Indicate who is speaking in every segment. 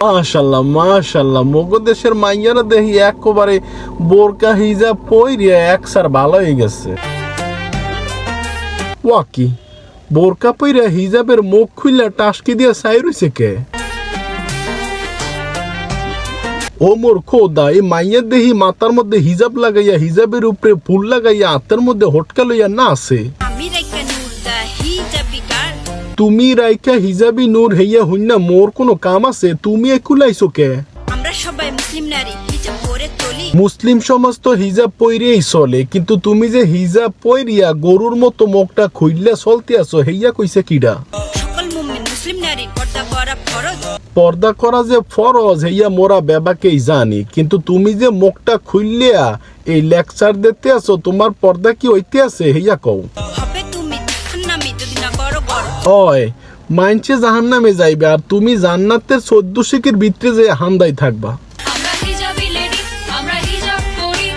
Speaker 1: মাশাআল্লাহ মাশাআল্লাহ মগো দেশের মাইয়ারা দেখি একেবারে বোরকা হিজাব পইরিয়া একসার ভালো হয়ে গেছে। ওয়াকি বোরকা পইরা হিজাবের মুখ খুইলা টাসকি দিয়া চাই রইছে কে? ও মোর খোদা, এই মাইয়ার দেহি মাথার মধ্যে হিজাব লাগাইয়া হিজাবের উপরে ফুল লাগাইয়া হাতের মধ্যে হটকা লইয়া না আছে। তুমি রাইকা হিজাবি নূর হইয়া হইনা মোর কোনো কাম আছে? তুমি একুলাইছো কে?
Speaker 2: আমরা সবাই মুসলিম নারী, হিজাব পরে চলি।
Speaker 1: মুসলিম সমাজ তো হিজাব পইরেই চলে, কিন্তু তুমি যে হিজাব পইরিয়া গরুর মতো মুখটা খুইল্লা চলতে আছো হেইয়া কইছে কিডা?
Speaker 2: সকল মুমিন মুসলিম নারী পর্দা করা ফরজ।
Speaker 1: পর্দা করা যে ফরজ হেইয়া মোরা বেবাকেই জানি, কিন্তু তুমি যে মুখটা খুইল্লা এই লেকচার দিতে আছো, তোমার পর্দা কি হইতে আছে হেইয়া কও।
Speaker 2: হবে তুমি জাহান্নামী যদি না করো গরজ।
Speaker 1: ওই মাইনছে জাহান্নামে যাইবে আর তুমি জান্নাতের 14 শিকের ভিতরে যে হান্দাই থাকবা।
Speaker 2: আমরা হিজাবি লেডি, আমরা হিজাব পরি,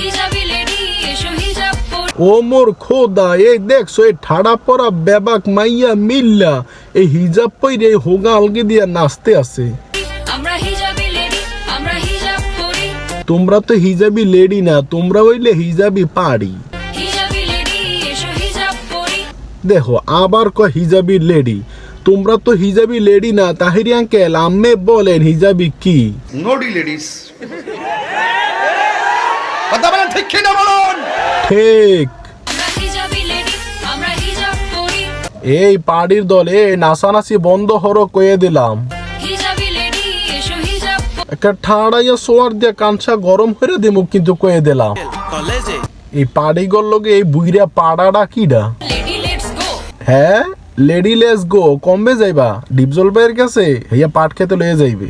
Speaker 2: হিজাবি লেডি এসো হিজাব পরি।
Speaker 1: ও মোর খোদা, এই দেখছো এই ঠাড়া পরা বেবাক মাইয়া মিল্লা এই হিজাব পইরে হোগা আলগে দিয়া নাচতে আছে।
Speaker 2: আমরা হিজাবি লেডি, আমরা হিজাব পরি,
Speaker 1: তোমরা তো হিজাবি লেডি না, তোমরা হইলে হিজাবি পাড়ি।
Speaker 2: হিজাবি লেডি এসো হিজাব পরি।
Speaker 1: দেখো আবার কয় হিজাবি লেডি, তোমরা তো হিজাবি লেডি না। তাহিরি আঙ্কেল আম্মে বলেন হিজাবি কি?
Speaker 3: নোডি লেডিস। কথা বলেন ঠিক কি না বলুন?
Speaker 1: ঠিক।
Speaker 2: আমরা হিজাবি লেডি, আমরা হিজাব পরি,
Speaker 1: এই পাড়ির দলে নাচানাচি বন্ধ হরো কয়ে দিলাম।
Speaker 2: হিজাবি লেডি এসো হিজাব পরি।
Speaker 1: একটা ঠাড়াইয়া সোয়ার দিয়া কাঞ্চা গরম হয়ে দিমু কিন্তু কয়ে দিলাম। এই পাড়িগর লগে এই বুইরা পাড়াটা কিডা?
Speaker 2: Lady let's go.
Speaker 1: হ্যাঁ লেডি লেটস গো। কমবে যাইবা ডিপজল ভাইয়ের কাছে, হইয়া পাট খেতে লয়ে যাইবে।